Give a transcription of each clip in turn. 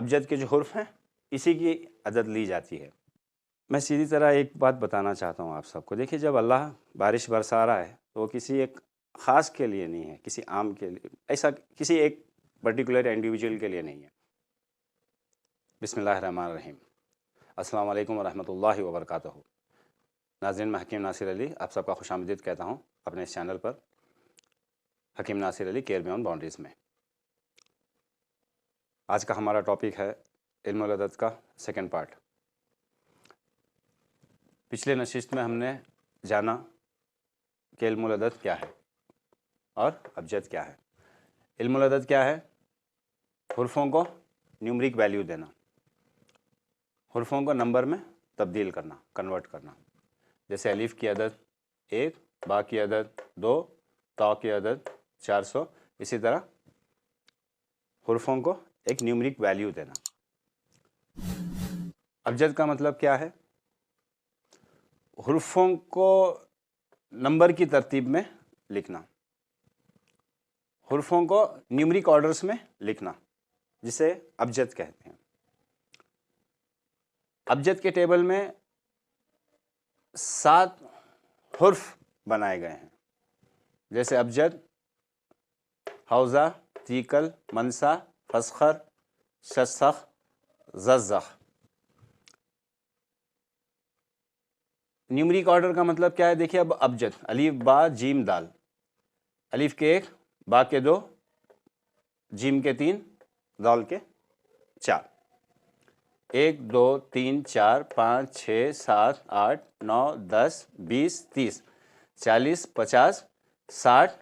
अबजद के जो हुर्फ हैं इसी की अदद ली जाती है। मैं सीधी तरह एक बात बताना चाहता हूँ आप सबको। देखिए, जब अल्लाह बारिश बरसा रहा है तो वो किसी एक ख़ास के लिए नहीं है, किसी आम के लिए, ऐसा किसी एक पर्टिकुलर इंडिविजुअल के लिए नहीं है। बिस्मिल्लाहिर्रहमानिर्रहीम। अस्सलाम वालेकुम वरहमतुल्लाहि वबरकातुहू। नाज़रीन, मैं हकीम नासिर अली आप सबका खुशामदीद कहता हूँ अपने इस चैनल पर Hakim Nasir Ali care beyond boundaries में। आज का हमारा टॉपिक है इल्मुल अदद का सेकंड पार्ट। पिछले नशिस्त में हमने जाना कि इल्मुल अदद क्या है और अबजद क्या है। इल्मुल अदद क्या है? हुर्फ़ों को न्यूमरिक वैल्यू देना, हुर्फ़ों को नंबर में तब्दील करना, कन्वर्ट करना। जैसे अलीफ़ की अदद 1, बा की अदद 2, ता की अदद 400। इसी तरह हुर्फ़ों को एक न्यूमरिक वैल्यू देना। अबजद का मतलब क्या है? हुर्फ़ों को नंबर की तरतीब में लिखना, हुर्फ़ों को न्यूमरिक ऑर्डर्स में लिखना, जिसे अबजद कहते हैं। अबजद के टेबल में 7 हुर्फ बनाए गए हैं। जैसे अबजद, हौज़ा, तीकल, मनसा, फस्खर, शस्सख, ज़ज़्ज़ख। न्यूमरिक ऑर्डर का मतलब क्या है? देखिए, अब अबजद अलीफ बा जीम दाल, अलीफ के 1, बा के 2, जीम के 3, दाल के 4। 1 2 3 4 5 6 7 8 9 10 20 30 40 50 60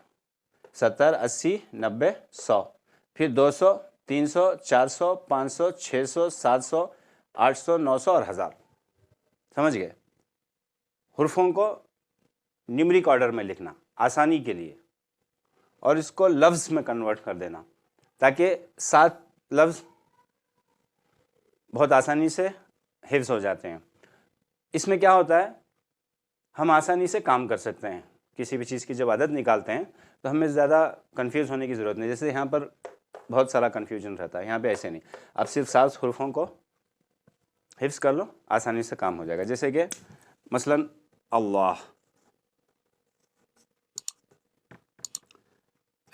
70 80 90 100, फिर 200 300 400 500 600 700 800 900 और 1000। समझ गए? हुर्फ़ों को न्यूमरिक ऑर्डर में लिखना आसानी के लिए और इसको लफ्ज़ में कन्वर्ट कर देना ताकि 7 लफ्ज़ बहुत आसानी से हिफ्ज़ हो जाते हैं। इसमें क्या होता है, हम आसानी से काम कर सकते हैं। किसी भी चीज़ की जब आदत निकालते हैं तो हमें ज़्यादा कंफ्यूज होने की ज़रूरत नहीं। जैसे यहाँ पर बहुत सारा कन्फ्यूजन रहता है, यहाँ पे ऐसे नहीं। आप सिर्फ 7 हुर्फ़ों को हिफ्ज़ कर लो, आसानी से काम हो जाएगा। जैसे कि मसलन अल्लाह,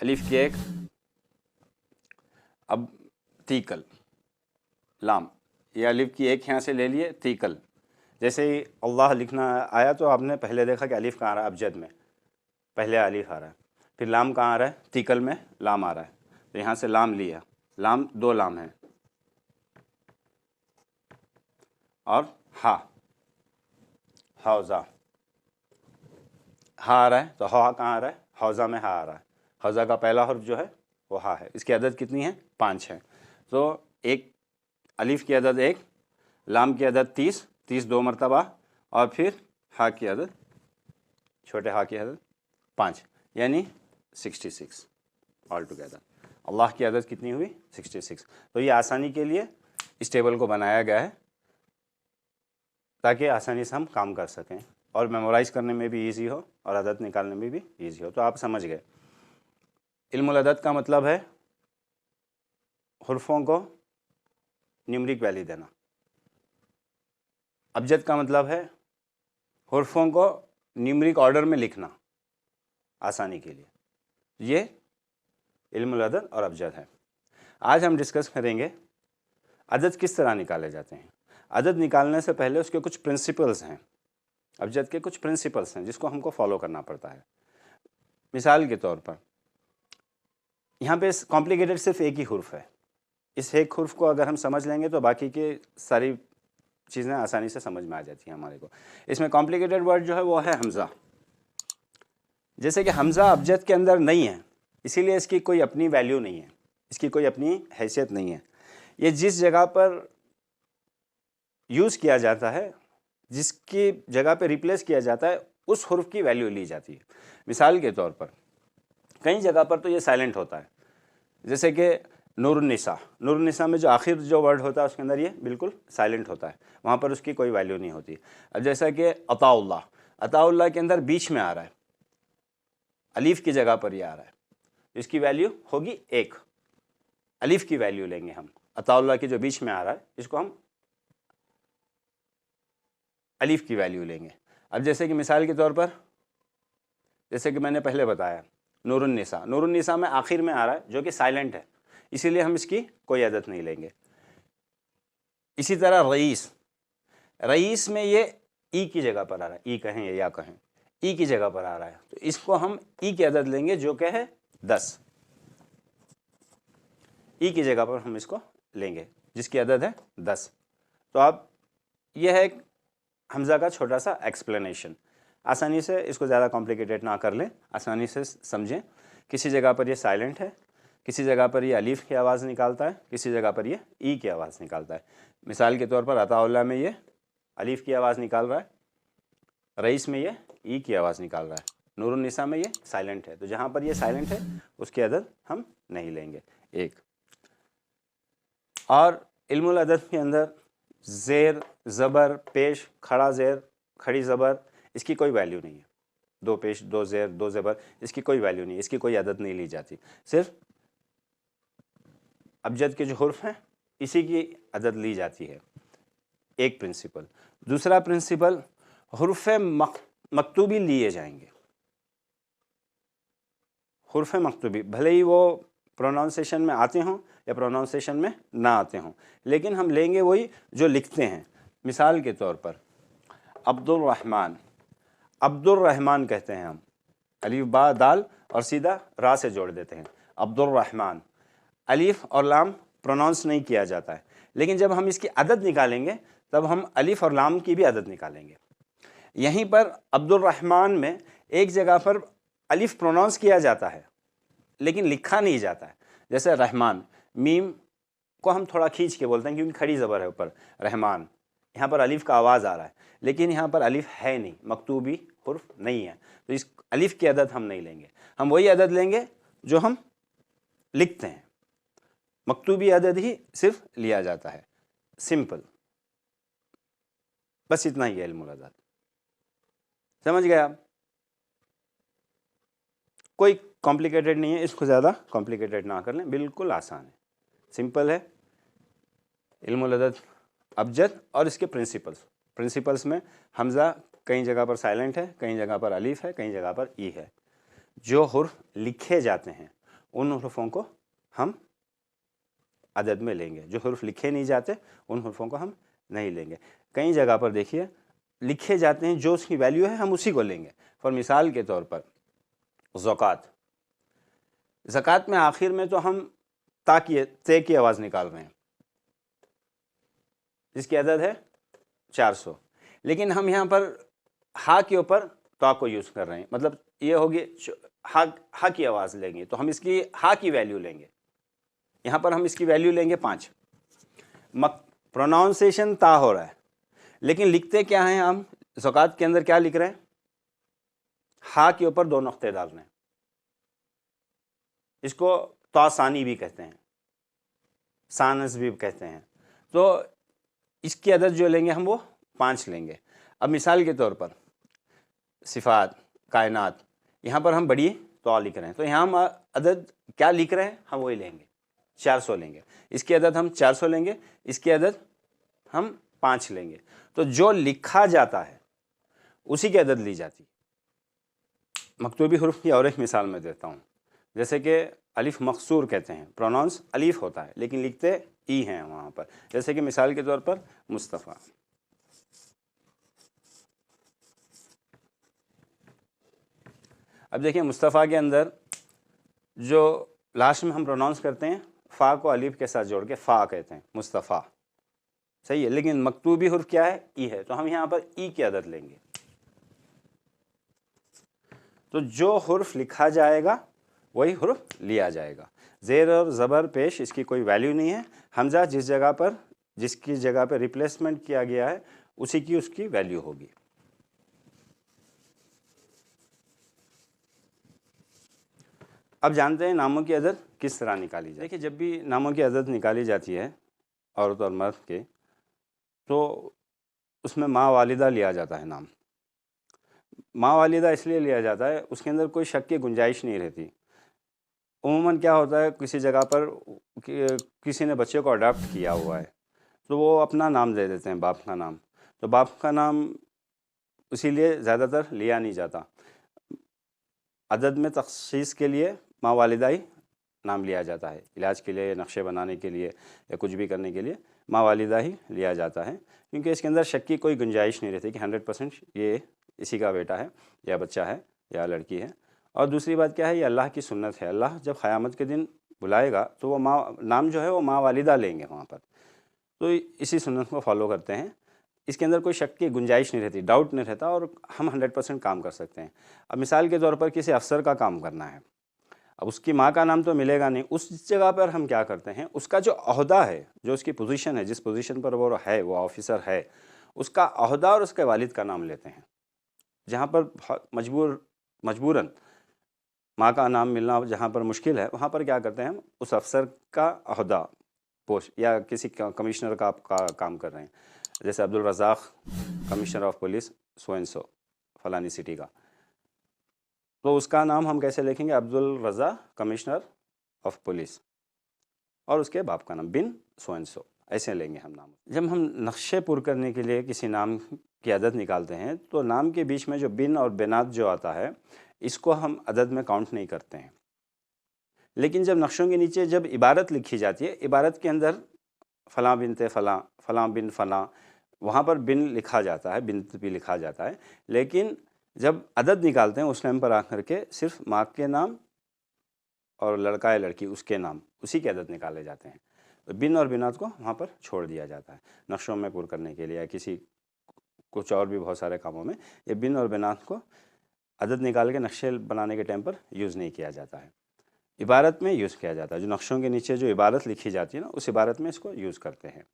अलीफ की 1, अब तीकल, लाम, ये अलिफ की 1 यहाँ से ले लिए, तीकल। जैसे ही अल्लाह लिखना आया तो आपने पहले देखा कि अलिफ कहाँ आ रहा है? अबजद में पहले अलिफ आ रहा है, फिर लाम कहाँ आ रहा है? तीकल में लाम आ रहा है, तो यहाँ से लाम लिया। लाम 2 लाम है और हा, हौज़ा, हा आ रहा है तो हा कहाँ आ रहा है? हौज़ा में हा आ रहा है। हौज़ा का पहला हर्फ जो है वो हा है। इसकी अदद कितनी है? 5 है। तो एक अलिफ की अदद 1, लाम की अदद 30, 30 2 मरतबा, और फिर हा की अदद, छोटे हा की अदद 5, यानी 66 ऑल टुगेदर। अल्लाह की अदद कितनी हुई? 66। तो ये आसानी के लिए इस टेबल को बनाया गया है ताकि आसानी से हम काम कर सकें और मेमोराइज़ करने में भी ईजी हो और अदद निकालने में भी ईजी हो। तो आप समझ गए, इल्मुल अदद का मतलब है हुर्फ़ों को न्यूमरिक वैल्यू देना। अबजद का मतलब है हुर्फ़ों को न्यूमरिक ऑर्डर में लिखना आसानी के लिए। ये इल्मुल अदद और अबजद है। आज हम डिस्कस करेंगे अदद किस तरह निकाले जाते हैं। अदद निकालने से पहले उसके कुछ प्रिंसिपल्स हैं, अबजद के कुछ प्रिंसिपल्स हैं जिसको हमको फॉलो करना पड़ता है। मिसाल के तौर पर यहाँ पे कॉम्प्लिकेटेड सिर्फ एक ही हुर्फ है। इस एक हुर्फ को अगर हम समझ लेंगे तो बाकी की सारी चीज़ें आसानी से समझ में आ जाती हैं हमारे को। इसमें कॉम्प्लिकेटेड वर्ड जो है वो है हमज़ा। जैसे कि हमज़ा अबजद के अंदर नहीं है, इसीलिए इसकी कोई अपनी वैल्यू नहीं है, इसकी कोई अपनी हैसियत नहीं है। ये जिस जगह पर यूज़ किया जाता है, जिसकी जगह पे रिप्लेस किया जाता है, उस हुर्फ की वैल्यू ली जाती है। मिसाल के तौर पर कई जगह पर तो ये साइलेंट होता है। जैसे कि नूरुन्निसा, नूरुन्निसा में जो आखिर जो वर्ड होता है उसके अंदर ये बिल्कुल साइलेंट होता है, वहाँ पर उसकी कोई वैल्यू नहीं होती। अब जैसा कि अताउल्लाह, अताउल्लाह के अंदर बीच में आ रहा है, अलीफ की जगह पर ये आ रहा है, इसकी वैल्यू होगी 1, अलीफ की वैल्यू लेंगे हम। अताउल्ला के जो बीच में आ रहा है, इसको हम अलीफ की वैल्यू लेंगे। अब जैसे कि मिसाल के तौर पर, जैसे कि मैंने पहले बताया नूरुन्निसा, नूरुन्निसा में आखिर में आ रहा है जो कि साइलेंट है, इसीलिए हम इसकी कोई अदद नहीं लेंगे। इसी तरह रईस, रईस में ये ई की जगह पर आ रहा है, ई कहें या कहें, ई की जगह पर आ रहा है, तो इसको हम ई की अदद लेंगे जो कि है 10। ई की जगह पर हम इसको लेंगे जिसकी अदद है 10। तो अब यह है हमज़ा का छोटा सा एक्सप्लेनेशन। आसानी से इसको ज़्यादा कॉम्प्लिकेटेड ना कर लें, आसानी से समझें। किसी जगह पर ये साइलेंट है, किसी जगह पर ये अलीफ की आवाज़ निकालता है, किसी जगह पर ये ई की आवाज़ निकालता है। मिसाल के तौर पर अताउल्ला में ये अलीफ की आवाज़ निकाल रहा है, रईस में ये ई की आवाज़ निकाल रहा है, नूरुन्निसा में ये साइलेंट है। तो जहाँ पर ये साइलेंट है उसकी अदद हम नहीं लेंगे, एक। और इल्मुल अदद के अंदर ज़ेर, ज़बर, पेश, खड़ा ज़ेर, खड़ी ज़बर, इसकी कोई वैल्यू नहीं है। दो पेश, दो ज़ेर, दो ज़बर, इसकी कोई वैल्यू नहीं, इसकी कोई अदद नहीं ली जाती। सिर्फ अबजद के जो हुर्फ हैं इसी की अदद ली जाती है, एक प्रिंसिपल। दूसरा प्रिंसिपल, हुर्फ मकतूबी लिए जाएंगे। हुर्फ मकतूबी भले ही वो प्रोनाउंसिएशन में आते हों या प्रोनाउंसिएशन में ना आते हों, लेकिन हम लेंगे वही जो लिखते हैं। मिसाल के तौर पर अब्दुर्रहमान, अब्दुर्रहमान कहते हैं हम, अलीफ बा दाल और सीधा रा से जोड़ देते हैं, अब्दुर्रहमान। अलीफ और लाम प्रोनाउंस नहीं किया जाता है, लेकिन जब हम इसकी अदद निकालेंगे तब हम अलीफ और लाम की भी अदद निकालेंगे। यहीं पर अब्दुर्रहमान में एक जगह पर अलीफ प्रोनाउंस किया जाता है लेकिन लिखा नहीं जाता है। जैसे रहमान, मीम को हम थोड़ा खींच के बोलते हैं क्योंकि खड़ी ज़बर है ऊपर, रहमान। यहाँ पर अलीफ का आवाज़ आ रहा है लेकिन यहाँ पर अलीफ है नहीं, मकतूबी हुर्फ नहीं है, तो इस अलीफ की अदद हम नहीं लेंगे। हम वही अदद लेंगे जो हम लिखते हैं, मकतूबी अदद ही सिर्फ लिया जाता है, सिंपल। बस इतना ही है इल्मुल अदद। समझ गए आप? कोई कॉम्प्लिकेटेड नहीं है, इसको ज़्यादा कॉम्प्लिकेटेड ना कर लें, बिल्कुल आसान है, सिंपल है। इल्मुल अदद, अबजद और इसके प्रिंसिपल्स में हमज़ा कई जगह पर साइलेंट है, कई जगह पर अलीफ है, कई जगह पर ई है। जो हुर्फ लिखे जाते हैं उन हुर्फों को हम अदद में लेंगे, जो हुर्फ लिखे नहीं जाते उन हुर्फों को हम नहीं लेंगे। कई जगह पर देखिए लिखे जाते हैं, जो उसकी वैल्यू है हम उसी को लेंगे। फॉर मिसाल के तौर पर ज़कात, ज़कात में आखिर में तो हम ते की आवाज़ निकाल रहे हैं जिसकी अदद है 400, लेकिन हम यहाँ पर हा के ऊपर ता को यूज़ कर रहे हैं, मतलब ये होगी हा की आवाज़ लेंगे तो हम इसकी हा की वैल्यू लेंगे। यहाँ पर हम इसकी वैल्यू लेंगे 5। प्रोनाउंसिएशन ता हो रहा है लेकिन लिखते क्या हैं हम? ज़कात के अंदर क्या लिख रहे हैं? हा के ऊपर 2 नुक्ते डाल रहे हैं, इसको तासानी भी कहते हैं, सानस भी कहते हैं। तो इसकी अदद जो लेंगे हम वो 5 लेंगे। अब मिसाल के तौर पर सिफ़ात, कायनात, यहाँ पर हम बड़ी तो लिख रहे हैं, तो यहाँ हम अदद क्या लिख रहे हैं हम वही लेंगे, 400 लेंगे। इसकी अदद हम 400 लेंगे, इसकी अदद हम 5 लेंगे। तो जो लिखा जाता है उसी की अदद ली जाती। मकतूबी हुर्फ की और एक मिसाल मैं देता हूँ, जैसे कि अलिफ मकसूर कहते हैं, प्रोनाउंस अलीफ होता है लेकिन लिखते ई हैं वहाँ पर। जैसे कि मिसाल के तौर पर मुस्तफ़ा, अब देखिए मुस्तफ़ा के अंदर जो लास्ट में हम प्रोनाउंस करते हैं फ़ा को अलीफ के साथ जोड़ के फ़ा कहते हैं, मुस्तफ़ा, सही है। लेकिन मकतूबी हुर्फ क्या है? ई है, तो हम यहाँ पर ई की अदद लेंगे। तो जो हुर्फ लिखा जाएगा वही हुर्फ लिया जाएगा। ज़ेर और ज़बर पेश इसकी कोई वैल्यू नहीं है। हमज़ा जिसकी जगह पर रिप्लेसमेंट किया गया है उसी की उसकी वैल्यू होगी। अब जानते हैं नामों की अदद किस तरह निकाली जाए। देखिए जब भी नामों की अदद निकाली जाती है औरत और मर्द के, तो उसमें माँ वालिदा लिया जाता है नाम। माँ वालिदा इसलिए लिया जाता है उसके अंदर कोई शक की गुंजाइश नहीं रहती, उमूमन क्या होता है, किसी जगह पर किसी ने बच्चे को अडॉप्ट किया हुआ है तो वो अपना नाम दे देते हैं, बाप का नाम। तो बाप का नाम इसीलिए ज़्यादातर लिया नहीं जाता। अदद में तखसीस के लिए माँ वालिदा ही नाम लिया जाता है, इलाज के लिए, नक्शे बनाने के लिए या कुछ भी करने के लिए माँ वालिदा ही लिया जाता है, क्योंकि इसके अंदर शक की कोई गुंजाइश नहीं रहती कि 100% ये इसी का बेटा है या बच्चा है या लड़की है। और दूसरी बात क्या है, ये अल्लाह की सुन्नत है। अल्लाह जब क़यामत के दिन बुलाएगा तो वो माँ नाम जो है वो माँ वालिदा लेंगे वहाँ पर, तो इसी सुन्नत को फॉलो करते हैं। इसके अंदर कोई शक की गुंजाइश नहीं रहती, डाउट नहीं रहता, और हम 100% काम कर सकते हैं। अब मिसाल के तौर पर किसी अफसर का काम करना है, अब उसकी माँ का नाम तो मिलेगा नहीं, उस जगह पर हम क्या करते हैं, उसका जो ओहदा है, जो उसकी पोजीशन है, जिस पोजीशन पर वो है, वो ऑफिसर है, उसका ओहदा और उसके वालिद का नाम लेते हैं। जहाँ पर मजबूरन माँ का नाम मिलना जहाँ पर मुश्किल है, वहाँ पर क्या करते हैं, हम उस अफसर का ओहदा, पोस्ट, या किसी कमिश्नर का काम कर रहे हैं, जैसे Abdul Razak commissioner of police so and so फलानी सिटी का, तो उसका नाम हम कैसे लिखेंगे, Abdul Raza commissioner of police, और उसके बाप का नाम बिन सो एंड सो, ऐसे लेंगे हम नाम। जब हम नक्शे पुर करने के लिए किसी नाम की अदद निकालते हैं तो नाम के बीच में जो बिन और बिनात जो आता है, इसको हम अदद में काउंट नहीं करते हैं। लेकिन जब नक्शों के नीचे जब इबारत लिखी जाती है, इबारत के अंदर फ़लाँ बिनते फ़लाँ, फ़लाँ बिन फ़लाँ, वहाँ पर बिन लिखा जाता है, बिनत भी लिखा जाता है, लेकिन जब अदद निकालते हैं उस टाइम पर आकर के सिर्फ माँ के नाम और लड़का या लड़की उसके नाम, उसी के अदद निकाले जाते हैं। तो बिन और बिनात को वहाँ पर छोड़ दिया जाता है। नक्शों में पुर करने के लिए या किसी कुछ और भी बहुत सारे कामों में ये बिन और बिनात को अदद निकाल के नक्शे बनाने के टाइम पर यूज़ नहीं किया जाता है, इबारत में यूज़ किया जाता है। जो नक्शों के नीचे जो इबारत लिखी जाती है ना, उस इबारत में इसको यूज़ करते हैं।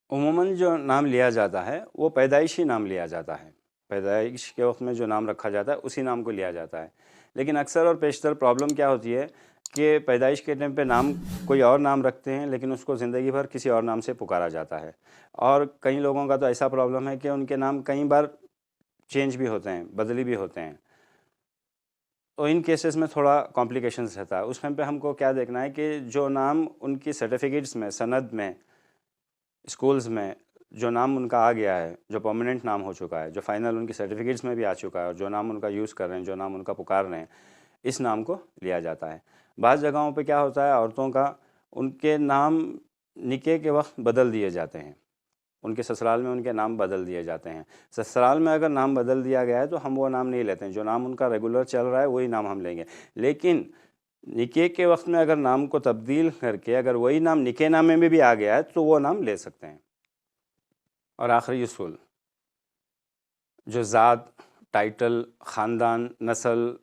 उमूमन जो नाम लिया जाता है वो पैदाइशी नाम लिया जाता है, पैदाइश के वक्त में जो नाम रखा जाता है उसी नाम को लिया जाता है। लेकिन अक्सर और पेशतर प्रॉब्लम क्या होती है कि पैदाइश के टाइम पे नाम कोई और नाम रखते हैं, लेकिन उसको ज़िंदगी भर किसी और नाम से पुकारा जाता है। और कई लोगों का तो ऐसा प्रॉब्लम है कि उनके नाम कई बार चेंज भी होते हैं, बदली भी होते हैं। तो इन केसेस में थोड़ा कॉम्प्लिकेशंस रहता है। उस टाइम पे हमको क्या देखना है कि जो नाम उनकी सर्टिफिकेट्स में, सनद में, स्कूल्स में जो नाम उनका आ गया है, जो परमानेंट नाम हो चुका है, जो फाइनल उनकी सर्टिफिकेट्स में भी आ चुका है, और जो नाम उनका यूज़ कर रहे हैं, जो नाम उनका पुकार रहे हैं, इस नाम को लिया जाता है। बाज़ जगहों पे क्या होता है, औरतों का उनके नाम निकाह के वक्त बदल दिए जाते हैं, उनके ससुराल में उनके नाम बदल दिए जाते हैं। ससुराल में अगर नाम बदल दिया गया है तो हम वो नाम नहीं लेते हैं, जो नाम उनका रेगुलर चल रहा है वही नाम हम लेंगे। लेकिन निकाह के वक्त में अगर नाम को तब्दील करके अगर वही नाम निकाह नामे में भी आ गया है तो वो नाम ले सकते हैं। और आखिरी उसूल, जो ज़ात, टाइटल, ख़ानदान, नस्ल,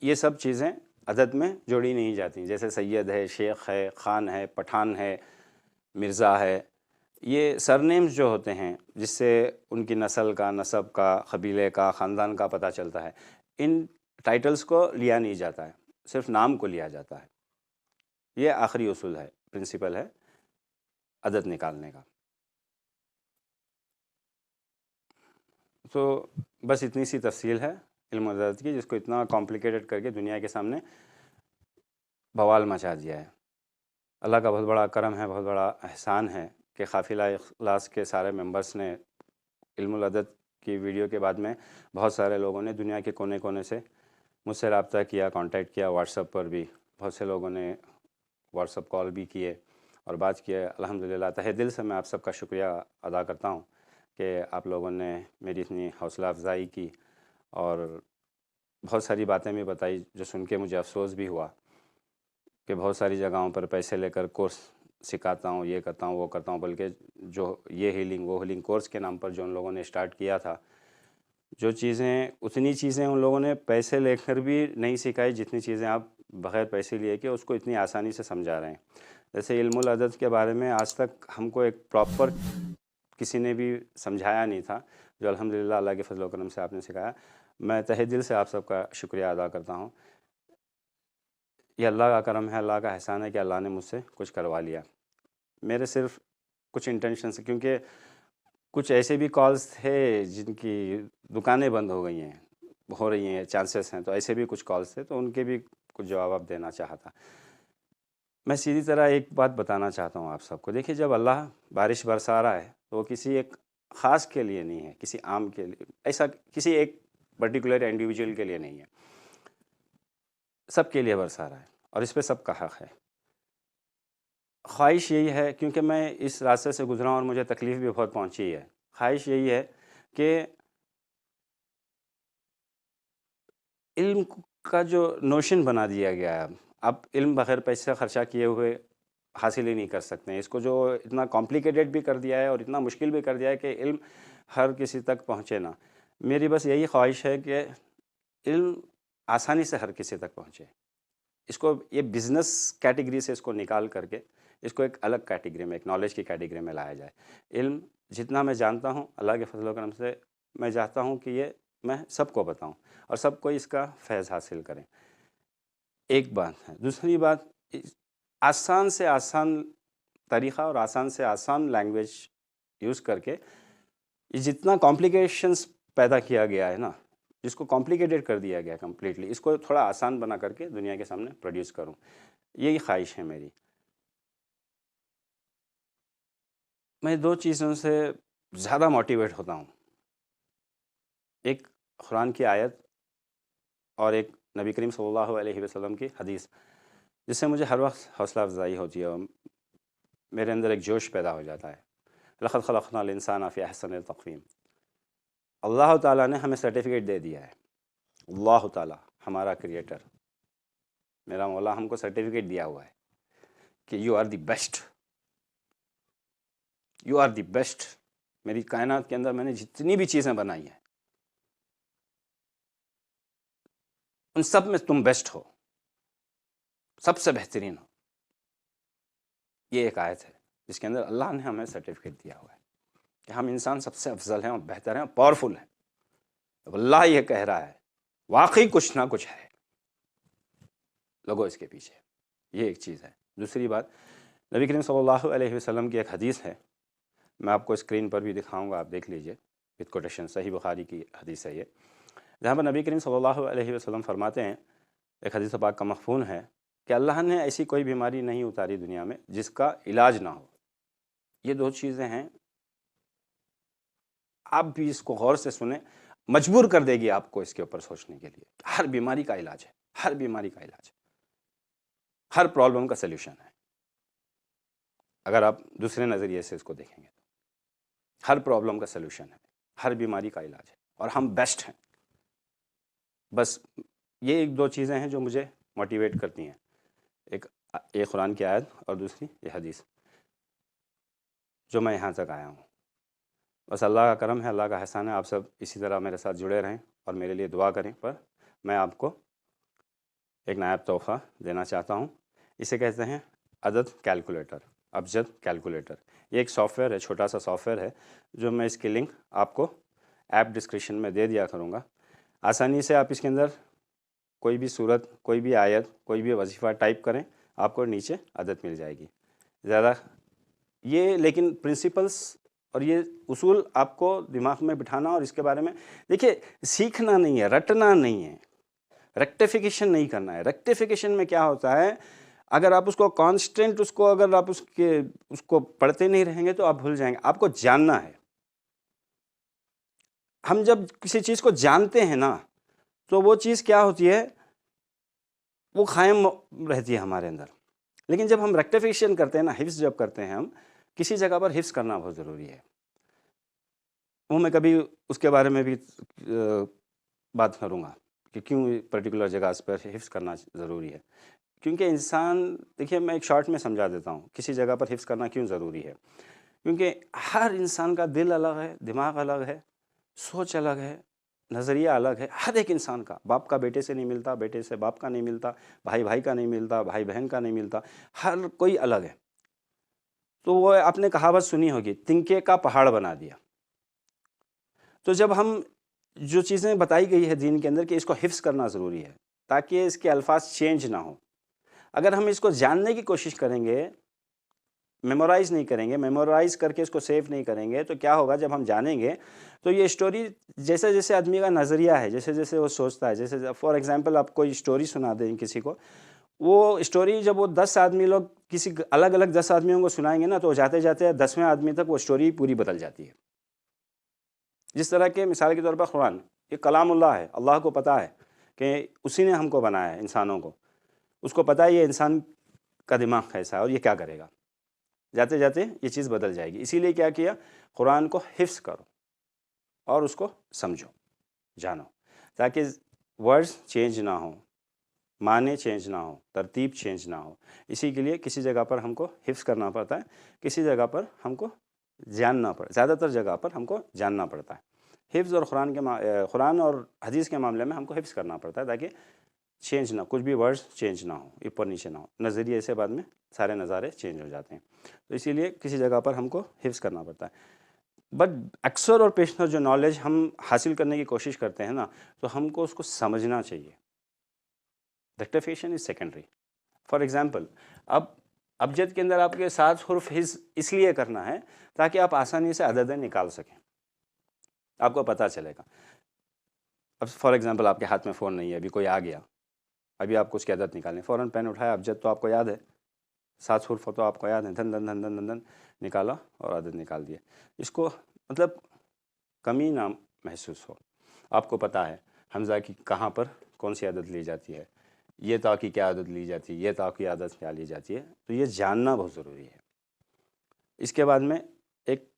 ये सब चीज़ें अदद में जोड़ी नहीं जाती। जैसे सैयद है, शेख है, ख़ान है, पठान है, मिर्ज़ा है, ये सरनेम्स जो होते हैं जिससे उनकी नस्ल का, नसब का, क़बीले का, ख़ानदान का पता चलता है, इन टाइटल्स को लिया नहीं जाता है, सिर्फ नाम को लिया जाता है। ये आखिरी उसूल है, प्रिंसिपल है अदद निकालने का। तो बस इतनी सी तफसील है इल्म अदद की, जिसको इतना कॉम्प्लिकेटेड करके दुनिया के सामने बवाल मचा दिया है। अल्लाह का बहुत बड़ा करम है, बहुत बड़ा एहसान है कि काफ़िला इखलास के सारे मेंबर्स ने इल्मुल अदद की वीडियो के बाद में बहुत सारे लोगों ने दुनिया के कोने कोने से मुझसे रब्ता किया, कांटेक्ट किया, व्हाट्सएप पर भी बहुत से लोगों ने व्हाट्सएप कॉल भी किए और बात किए। अल्हम्दुलिल्लाह तहे दिल से मैं आप सबका शुक्रिया अदा करता हूँ कि आप लोगों ने मेरी इतनी हौसला अफजाई की और बहुत सारी बातें भी बताई जो सुन के मुझे अफसोस भी हुआ कि बहुत सारी जगहों पर पैसे लेकर कोर्स सिखाता हूँ, ये करता हूँ, वो करता हूँ, बल्कि जो ये हीलिंग वो हीलिंग कोर्स के नाम पर जो उन लोगों ने स्टार्ट किया था, जो चीज़ें उतनी चीज़ें उन लोगों ने पैसे लेकर भी नहीं सिखाई जितनी चीज़ें आप बग़ैर पैसे लिए कि उसको इतनी आसानी से समझा रहे हैं। जैसे इल्मुल अदद के बारे में आज तक हमको एक प्रॉपर किसी ने भी समझाया नहीं था, जो अल्हम्दुलिल्लाह अल्लाह के फजल व करम से आपने सिखाया। मैं तहे दिल से आप सबका शुक्रिया अदा करता हूँ। ये अल्लाह का करम है, अल्लाह का एहसान है कि अल्लाह ने मुझसे कुछ करवा लिया। मेरे सिर्फ कुछ इंटेंशन से, क्योंकि कुछ ऐसे भी कॉल्स थे जिनकी दुकानें बंद हो गई हैं, हो रही हैं, चांसेस हैं, तो ऐसे भी कुछ कॉल्स थे, तो उनके भी कुछ जवाब आप देना चाहा था। मैं सीधी तरह एक बात बताना चाहता हूँ आप सबको। देखिए, जब अल्लाह बारिश बरसा रहा है तो वो किसी एक ख़ास के लिए नहीं है, किसी आम के लिए, ऐसा किसी एक पर्टिकुलर इंडिविजुअल के लिए नहीं है, सबके लिए बरसा रहा है और इस पे सबका हक़ है। ख्वाहिश यही है, क्योंकि मैं इस रास्ते से गुज़रा हूँ और मुझे तकलीफ़ भी बहुत पहुँची है, ख्वाहिश यही है कि इल्म का जो नोशन बना दिया गया है, आप इल्म बग़ैर पैसा ख़र्चा किए हुए हासिल ही नहीं कर सकते हैं। इसको जो इतना कॉम्प्लिकेटेड भी कर दिया है और इतना मुश्किल भी कर दिया है कि इल्म हर किसी तक पहुँचे ना। मेरी बस यही ख्वाहिश है कि इल्म आसानी से हर किसी तक पहुँचे। इसको ये बिज़नेस कैटेगरी से इसको निकाल करके इसको एक अलग कैटेगरी में, एक नॉलेज की कैटेगरी में लाया जाए। इल्म जितना मैं जानता हूँ, अल्लाह के फजल व करम से मैं चाहता हूँ कि ये मैं सबको बताऊँ और सबको इसका फैज़ हासिल करें। एक बात है। दूसरी बात, आसान से आसान तरीक़ा और आसान से आसान लैंग्वेज यूज़ करके ये जितना कॉम्प्लिकेशंस पैदा किया गया है ना, जिसको कॉम्प्लिकेटेड कर दिया गया कम्प्लीटली, इसको थोड़ा आसान बना करके दुनिया के सामने प्रोड्यूस करूं, यही ख्वाहिश है मेरी। मैं दो चीज़ों से ज़्यादा मोटिवेट होता हूं, एक कुरान की आयत और एक नबी करीम सल्लल्लाहु अलैहि वसल्लम की हदीस, जिससे मुझे हर वक्त हौसला अफजाई होती है, मेरे अंदर एक जोश पैदा हो जाता है। लक़द ख़लक़नाल इंसान फ़ी अहसनिल तक़वीम। अल्लाह ताला ने हमें सर्टिफिकेट दे दिया है। अल्लाह ताला हमारा क्रिएटर, मेरा मौला, हमको सर्टिफिकेट दिया हुआ है कि you are the best, you are the best. मेरी कायनात के अंदर मैंने जितनी भी चीज़ें बनाई हैं उन सब में तुम बेस्ट हो, सबसे बेहतरीन हो। ये एक आयत है जिसके अंदर अल्लाह ने हमें सर्टिफिकेट दिया हुआ है कि हम इंसान सबसे अफजल हैं और बेहतर हैं और पावरफुल हैं। तो अल्लाह ये कह रहा है, वाकई कुछ ना कुछ है लोगों इसके पीछे। ये एक चीज़ है। दूसरी बात, नबी करीम सल्लल्लाहु अलैहि वसल्लम की एक हदीस है, मैं आपको स्क्रीन पर भी दिखाऊंगा, आप देख लीजिए, विद कोटेशन, सही बुखारी की हदीस है ये, जहाँ पर नबी करीम सल्लल्लाहु अलैहि वसल्लम फरमाते हैं, एक हदीस पाक का मफ़हूम है कि अल्लाह ने ऐसी कोई बीमारी नहीं उतारी दुनिया में जिसका इलाज ना हो। ये दो चीज़ें हैं, आप भी इसको गौर से सुने, मजबूर कर देगी आपको इसके ऊपर सोचने के लिए। हर बीमारी का इलाज है, हर बीमारी का इलाज है, हर प्रॉब्लम का सल्यूशन है। अगर आप दूसरे नज़रिए से इसको देखेंगे तो हर प्रॉब्लम का सल्यूशन है, हर बीमारी का इलाज है और हम बेस्ट हैं। बस ये एक दो चीज़ें हैं जो मुझे मोटिवेट करती हैं, एक ये कुरान की आयत और दूसरी ये हदीस, जो मैं यहाँ तक आया हूँ। बस अल्लाह का करम है, अल्लाह का एहसान है, आप सब इसी तरह मेरे साथ जुड़े रहें और मेरे लिए दुआ करें। पर मैं आपको एक नायाब तोहफ़ा देना चाहता हूँ। इसे कहते हैं अदद कैलकुलेटर, अबजद कैलकुलेटर। ये एक सॉफ्टवेयर है, छोटा सा सॉफ्टवेयर है, जो मैं इसकी लिंक आपको ऐप डिस्क्रिप्शन में दे दिया करूँगा। आसानी से आप इसके अंदर कोई भी सूरत, कोई भी आयत, कोई भी वजीफ़ा टाइप करें, आपको नीचे अदद मिल जाएगी। ज़्यादा ये, लेकिन प्रिंसिपल्स और ये उसूल आपको दिमाग में बिठाना और इसके बारे में देखिए, सीखना नहीं है, रटना नहीं है, रेक्टिफिकेशन नहीं करना है। रेक्टिफिकेशन में क्या होता है, अगर आप उसको कांस्टेंट, उसको अगर आप उसको पढ़ते नहीं रहेंगे तो आप भूल जाएंगे। आपको जानना है। हम जब किसी चीज़ को जानते हैं ना, तो वो चीज़ क्या होती है, वो कायम रहती है हमारे अंदर। लेकिन जब हम रेक्टिफिकेशन करते हैं ना, हिफ्ज़ जब करते हैं हम, किसी जगह पर हिफ्ज़ करना बहुत ज़रूरी है। वो मैं कभी उसके बारे में भी बात करूँगा कि क्यों पर्टिकुलर जगह पर हिफ्ज़ करना ज़रूरी है। क्योंकि इंसान, देखिए मैं एक शॉर्ट में समझा देता हूँ किसी जगह पर हिफ्ज़ करना क्यों ज़रूरी है। क्योंकि हर इंसान का दिल अलग है, दिमाग अलग है, सोच अलग है, नज़रिया अलग है। हर एक इंसान का, बाप का बेटे से नहीं मिलता, बेटे से बाप का नहीं मिलता, भाई भाई का नहीं मिलता, भाई बहन का नहीं मिलता, हर कोई अलग है। तो वो आपने कहावत सुनी होगी, तिनके का पहाड़ बना दिया। तो जब हम, जो चीज़ें बताई गई है दीन के अंदर कि इसको हिफ्ज़ करना ज़रूरी है ताकि इसके अल्फाज चेंज ना हो, अगर हम इसको जानने की कोशिश करेंगे मेमोराइज़ नहीं करेंगे, मेमोराइज़ करके इसको सेव नहीं करेंगे, तो क्या होगा जब हम जानेंगे तो ये स्टोरी जैसे जैसे आदमी का नज़रिया है, जैसे जैसे वो सोचता है, जैसे फॉर एग्जांपल आप कोई स्टोरी सुना दें किसी को, वो स्टोरी जब वो 10 आदमी लोग किसी अलग अलग 10 आदमियों को सुनाएंगे ना, तो जाते जाते 10वें आदमी तक वो स्टोरी पूरी बदल जाती है। जिस तरह के मिसाल के तौर पर कुरान, ये कलामुल्लाह है, अल्लाह को पता है कि उसी ने हमको बनाया है इंसानों को, उसको पता है ये इंसान का दिमाग कैसा है और ये क्या करेगा, जाते जाते ये चीज़ बदल जाएगी। इसीलिए क्या किया, कुरान को हिफ्स करो और उसको समझो, जानो, ताकि वर्ड्स चेंज ना हो, माने चेंज ना हो, तरतीब चेंज ना हो। इसी के लिए किसी जगह पर हमको हिफ्स करना पड़ता है, किसी जगह पर हमको जानना पड़ता, ज़्यादातर जगह पर हमको जानना पड़ता है। हिफ्स और कुरान और हदीस के मामले में हमको हिफ्स करना पड़ता है ताकि चेंज ना, कुछ भी वर्ड्स चेंज ना हो, ऊपर नीचे ना हो, नज़रिए से बाद में सारे नज़ारे चेंज हो जाते हैं। तो इसीलिए किसी जगह पर हमको हिफ्स करना पड़ता है। बट अक्सर और पेशतर जो नॉलेज हम हासिल करने की कोशिश करते हैं ना, तो हमको उसको समझना चाहिए। Rectification is secondary. For example, अब अबजद के अंदर आपके 7 हुर्फ हिज इसलिए करना है ताकि आप आसानी से अददें निकाल सकें, आपको पता चलेगा। अब फॉर एग्जाम्पल आपके हाथ में फ़ोन नहीं है, अभी कोई आ गया, अभी आपको उसकी अदद निकालनी, फ़ौरन पेन उठाया, अबजद तो आपको याद है, 7 हुर्फ तो आपको याद है, धन धन धन धन धन धन निकाला और अदद निकाल दिया। इसको मतलब कमी ना महसूस हो, आपको पता है हमज़ा की कहाँ पर कौन सी आदत ली जाती है, ये ता की क्या आदत ली जाती है, ये ता की आदत क्या ली जाती है, तो ये जानना बहुत ज़रूरी है। इसके बाद में एक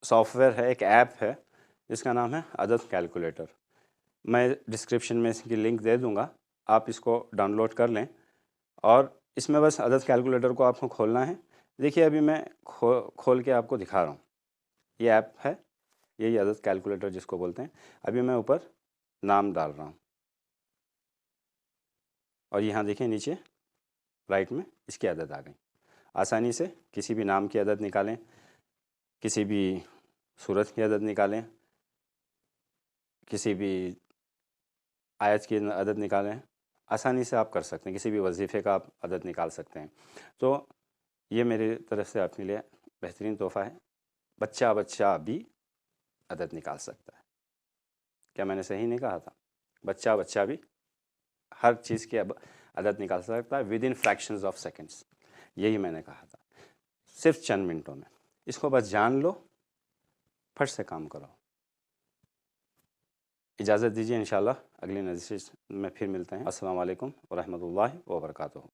सॉफ्टवेयर है, एक ऐप है जिसका नाम है अदद कैलकुलेटर। मैं डिस्क्रिप्शन में इसकी लिंक दे दूँगा, आप इसको डाउनलोड कर लें और इसमें बस अदद कैलकुलेटर को आपको खोलना है। देखिए अभी मैं खोल के आपको दिखा रहा हूँ, ये ऐप है, यही अदद कैलकुलेटर जिसको बोलते हैं। अभी मैं ऊपर नाम डाल रहा हूँ और यहाँ देखिए नीचे राइट में इसकी आदत आ गई। आसानी से किसी भी नाम की आदत निकालें, किसी भी सूरत की आदत निकालें, किसी भी आयत की आदत निकालें, आसानी से आप कर सकते हैं, किसी भी वजीफ़े का आप आदत निकाल सकते हैं। तो ये मेरी तरफ से आपके लिए बेहतरीन तोहफ़ा है, बच्चा बच्चा भी आदत निकाल सकता है। क्या मैंने सही नहीं कहा था? बच्चा बच्चा भी हर चीज़ की अब आदत निकाल सकता है with in fractions of seconds, यही मैंने कहा था, सिर्फ चंद मिनटों में। इसको बस जान लो, फट से काम करो। इजाज़त दीजिए, इंशाल्लाह अगली नज़र में फिर मिलते हैं। अस्सलाम वालेकुम व रहमतुल्लाहि व बरकातुहू।